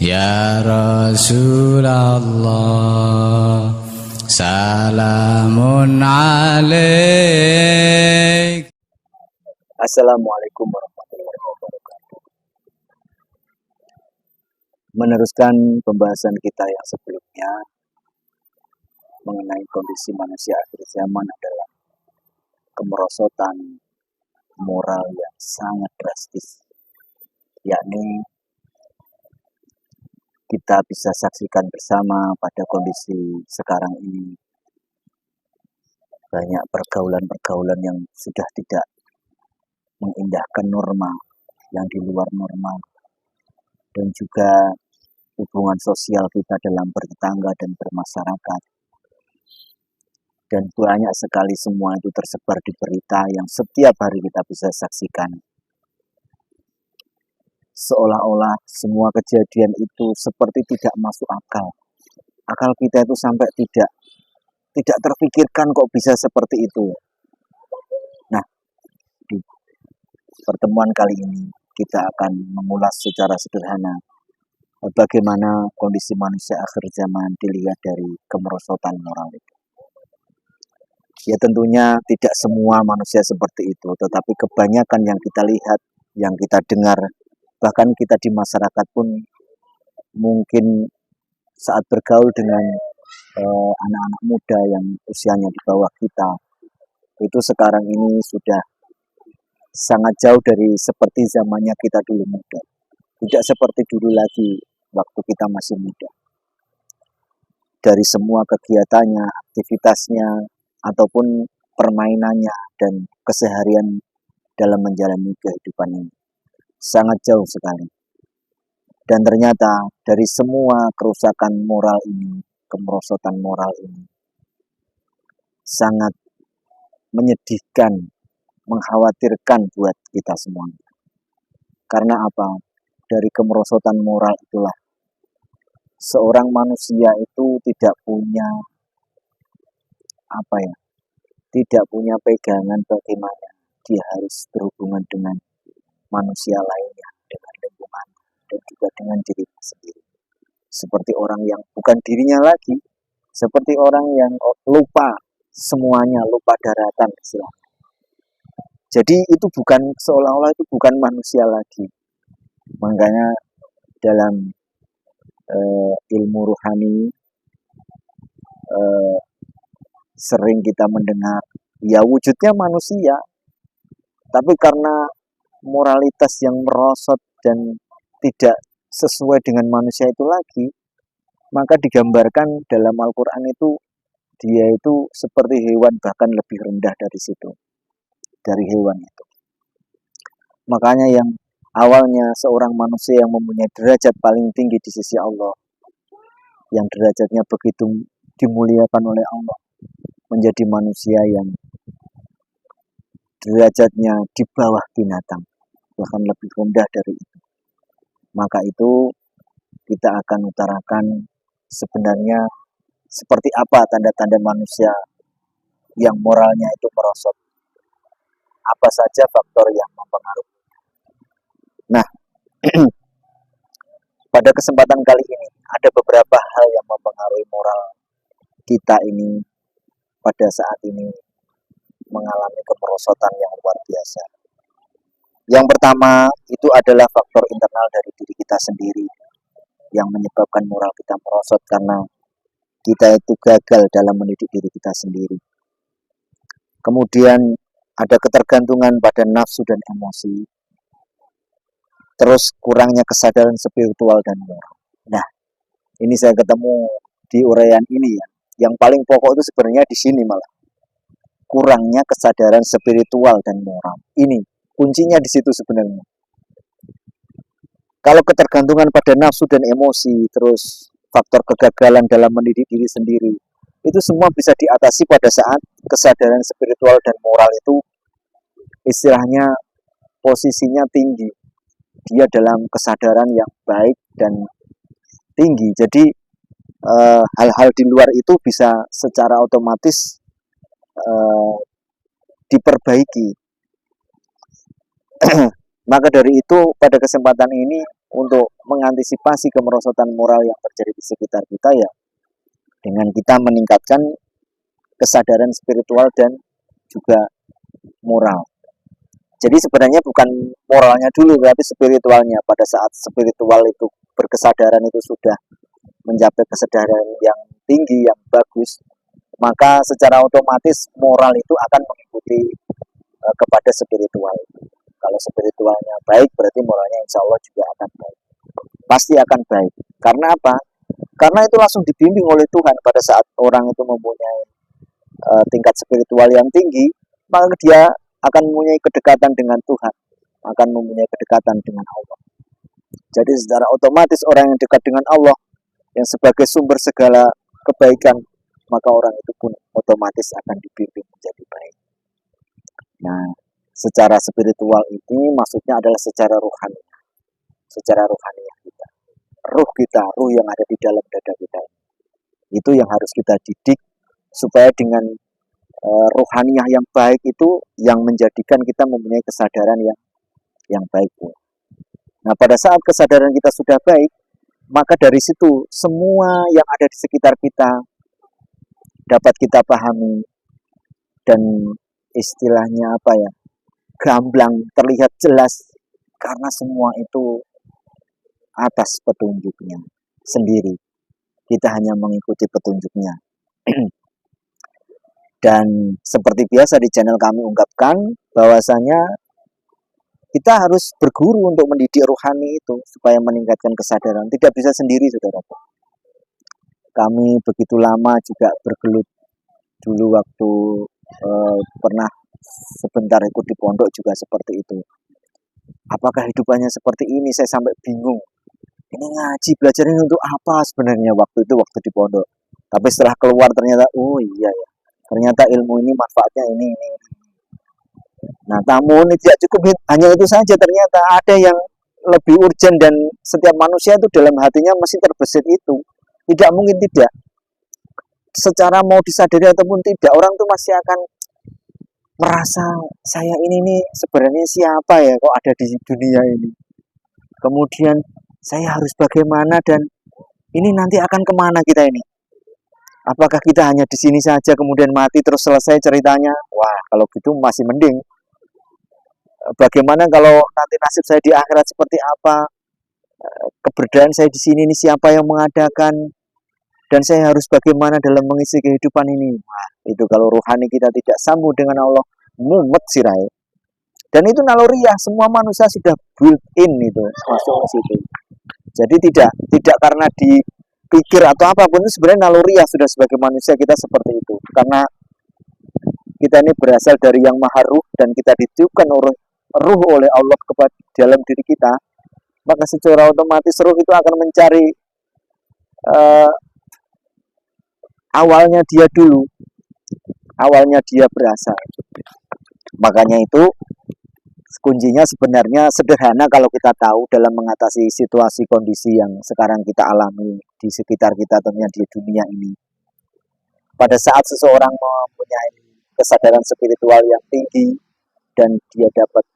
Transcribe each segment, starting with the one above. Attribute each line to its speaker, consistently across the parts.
Speaker 1: Ya Rasulullah, salamun alaik.
Speaker 2: Assalamualaikum warahmatullahi wabarakatuh. Meneruskan pembahasan kita yang sebelumnya mengenai kondisi manusia akhir zaman adalah kemerosotan moral yang sangat drastis, yakni kita bisa saksikan bersama pada kondisi sekarang ini banyak pergaulan-pergaulan yang sudah tidak mengindahkan norma, yang di luar norma, dan juga hubungan sosial kita dalam bertetangga dan bermasyarakat. Dan banyak sekali semua itu tersebar di berita yang setiap hari kita bisa saksikan. Seolah-olah semua kejadian itu seperti tidak masuk akal. Akal kita itu sampai tidak terpikirkan kok bisa seperti itu. Nah, di pertemuan kali ini kita akan mengulas secara sederhana bagaimana kondisi manusia akhir zaman dilihat dari kemerosotan moral itu. Ya tentunya tidak semua manusia seperti itu, tetapi kebanyakan yang kita lihat, yang kita dengar, bahkan kita di masyarakat pun mungkin saat bergaul dengan anak-anak muda yang usianya di bawah kita, itu sekarang ini sudah sangat jauh dari seperti zamannya kita dulu muda. Tidak seperti dulu lagi waktu kita masih muda. Dari semua kegiatannya, aktivitasnya, ataupun permainannya dan keseharian dalam menjalani kehidupan ini sangat jauh sekali. Dan ternyata dari semua kerusakan moral ini, kemerosotan moral ini sangat menyedihkan, mengkhawatirkan buat kita semua. Karena apa? Dari kemerosotan moral itulah seorang manusia itu tidak punya tidak punya pegangan bagaimana dia harus berhubungan dengan manusia lainnya, dengan lingkungan, dan juga dengan dirinya sendiri. Seperti orang yang bukan dirinya lagi, seperti orang yang lupa semuanya, lupa daratan istilahnya. Jadi itu bukan, seolah-olah itu bukan manusia lagi. Makanya dalam ilmu ruhani sering kita mendengar, ya wujudnya manusia, tapi karena moralitas yang merosot dan tidak sesuai dengan manusia itu lagi, maka digambarkan dalam Al-Quran itu dia itu seperti hewan, bahkan lebih rendah dari situ, dari hewan itu. Makanya yang awalnya seorang manusia yang mempunyai derajat paling tinggi di sisi Allah, yang derajatnya begitu dimuliakan oleh Allah, menjadi manusia yang derajatnya di bawah binatang, bahkan lebih rendah dari itu. Maka itu kita akan utarakan sebenarnya seperti apa tanda-tanda manusia yang moralnya itu merosot. Apa saja faktor yang mempengaruhi. Nah, pada kesempatan kali ini ada beberapa hal yang mempengaruhi moral kita ini pada saat ini mengalami kemerosotan yang luar biasa. Yang pertama itu adalah faktor internal dari diri kita sendiri yang menyebabkan moral kita merosot karena kita itu gagal dalam mendidik diri kita sendiri. Kemudian ada ketergantungan pada nafsu dan emosi. Terus kurangnya kesadaran spiritual dan moral. Nah, ini saya ketemu di uraian ini ya. Yang paling pokok itu sebenarnya di sini malah. Kurangnya kesadaran spiritual dan moral. Ini kuncinya di situ sebenarnya. Kalau ketergantungan pada nafsu dan emosi, terus faktor kegagalan dalam mendidik diri sendiri, itu semua bisa diatasi pada saat kesadaran spiritual dan moral itu istilahnya posisinya tinggi. Dia dalam kesadaran yang baik dan tinggi. Jadi hal-hal di luar itu bisa secara otomatis diperbaiki. Maka dari itu pada kesempatan ini untuk mengantisipasi kemerosotan moral yang terjadi di sekitar kita ya dengan kita meningkatkan kesadaran spiritual dan juga moral. Jadi sebenarnya bukan moralnya dulu, tapi spiritualnya. Pada saat spiritual itu berkesadaran itu sudah mencapai kesadaran yang tinggi, yang bagus, maka secara otomatis moral itu akan mengikuti kepada spiritual. Kalau spiritualnya baik, berarti moralnya insya Allah juga akan baik. Pasti akan baik. Karena apa? Karena itu langsung dibimbing oleh Tuhan. Pada saat orang itu mempunyai tingkat spiritual yang tinggi, maka dia akan mempunyai kedekatan dengan Tuhan, akan mempunyai kedekatan dengan Allah. Jadi secara otomatis orang yang dekat dengan Allah, yang sebagai sumber segala kebaikan, maka orang itu pun otomatis akan dibimbing menjadi baik. Nah, secara spiritual ini maksudnya adalah secara rohani, secara rohaniah kita, ruh yang ada di dalam dada kita. Itu yang harus kita didik supaya dengan rohaniah yang baik itu yang menjadikan kita mempunyai kesadaran yang baik. Nah, pada saat kesadaran kita sudah baik, maka dari situ semua yang ada di sekitar kita dapat kita pahami dan istilahnya apa ya, gamblang, terlihat jelas karena semua itu atas petunjuknya sendiri. Kita hanya mengikuti petunjuknya. Dan seperti biasa di channel kami ungkapkan bahwasanya kita harus berguru untuk mendidik rohani itu supaya meningkatkan kesadaran. Tidak bisa sendiri, saudara. Kami begitu lama juga bergelut dulu waktu pernah sebentar ikut di pondok juga seperti itu. Apakah hidupannya seperti ini? Saya sampai bingung. Ini ngaji belajar ini untuk apa sebenarnya waktu di pondok. Tapi setelah keluar ternyata, oh iya ya, ternyata ilmu ini manfaatnya ini. Nah, namun tidak cukup hanya itu saja, ternyata ada yang lebih urgent dan setiap manusia itu dalam hatinya mesti terbesit itu. Tidak mungkin tidak. Secara mau disadari ataupun tidak, orang tuh masih akan merasa saya ini nih sebenarnya siapa ya kok ada di dunia ini. Kemudian saya harus bagaimana dan ini nanti akan kemana kita ini. Apakah kita hanya di sini saja kemudian mati terus selesai ceritanya? Wah, kalau gitu masih mending. Bagaimana kalau nanti nasib saya di akhirat seperti apa? Keberadaan saya di sini ini siapa yang mengadakan? Dan saya harus bagaimana dalam mengisi kehidupan ini? Wah, itu kalau rohani kita tidak sambung dengan Allah, mumet sirai. Dan itu naluriah, semua manusia sudah built in itu masuk ke situ. Jadi tidak karena dipikir atau apapun, itu sebenarnya naluriah sudah sebagai manusia kita seperti itu. Karena kita ini berasal dari yang maha ruh dan kita ditiupkan ruh oleh Allah kepada dalam diri kita, maka secara otomatis ruh itu akan mencari awalnya dia dulu, awalnya dia berasal. Makanya itu kuncinya sebenarnya sederhana kalau kita tahu dalam mengatasi situasi kondisi yang sekarang kita alami di sekitar kita tentunya di dunia ini. Pada saat seseorang mempunyai kesadaran spiritual yang tinggi dan dia dapat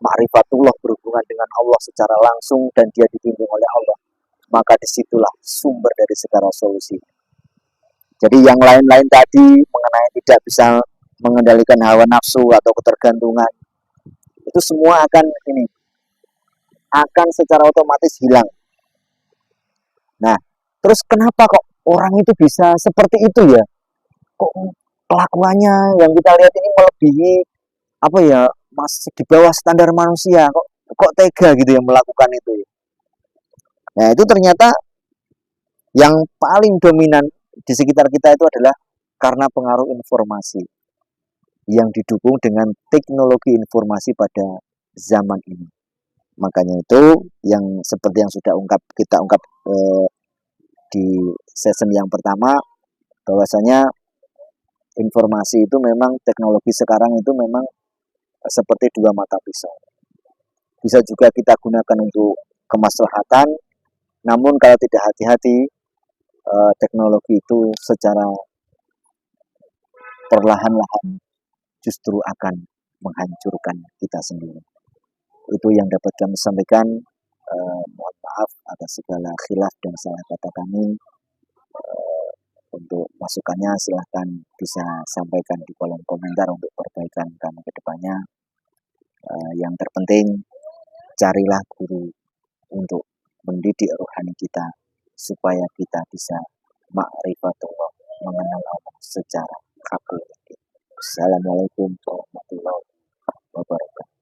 Speaker 2: ma'rifatullah berhubungan dengan Allah secara langsung dan dia dibimbing oleh Allah, maka disitulah sumber dari segala solusi. Jadi yang lain-lain tadi mengenai tidak bisa mengendalikan hawa nafsu atau ketergantungan, itu semua akan secara otomatis hilang. Nah, terus kenapa kok orang itu bisa seperti itu ya? Kok kelakuannya yang kita lihat ini melebihi apa ya, masih di bawah standar manusia, kok tega gitu ya melakukan itu ya. Nah, itu ternyata yang paling dominan di sekitar kita itu adalah karena pengaruh informasi yang didukung dengan teknologi informasi pada zaman ini. Makanya itu yang seperti yang sudah kita ungkap di season yang pertama, bahwasanya informasi itu memang teknologi sekarang itu memang seperti dua mata pisau. Bisa juga kita gunakan untuk kemaslahatan, namun kalau tidak hati-hati, teknologi itu secara perlahan-lahan justru akan menghancurkan kita sendiri. Itu yang dapat kami sampaikan. Mohon maaf atas segala khilaf dan salah kata kami. Untuk masukannya silahkan bisa sampaikan di kolom komentar untuk perbaikan kami ke depannya. Yang terpenting carilah guru untuk mendidik rohani kita supaya kita bisa ma'rifatullah, mengenal Allah secara hakiki. Assalamualaikum warahmatullahi wabarakatuh.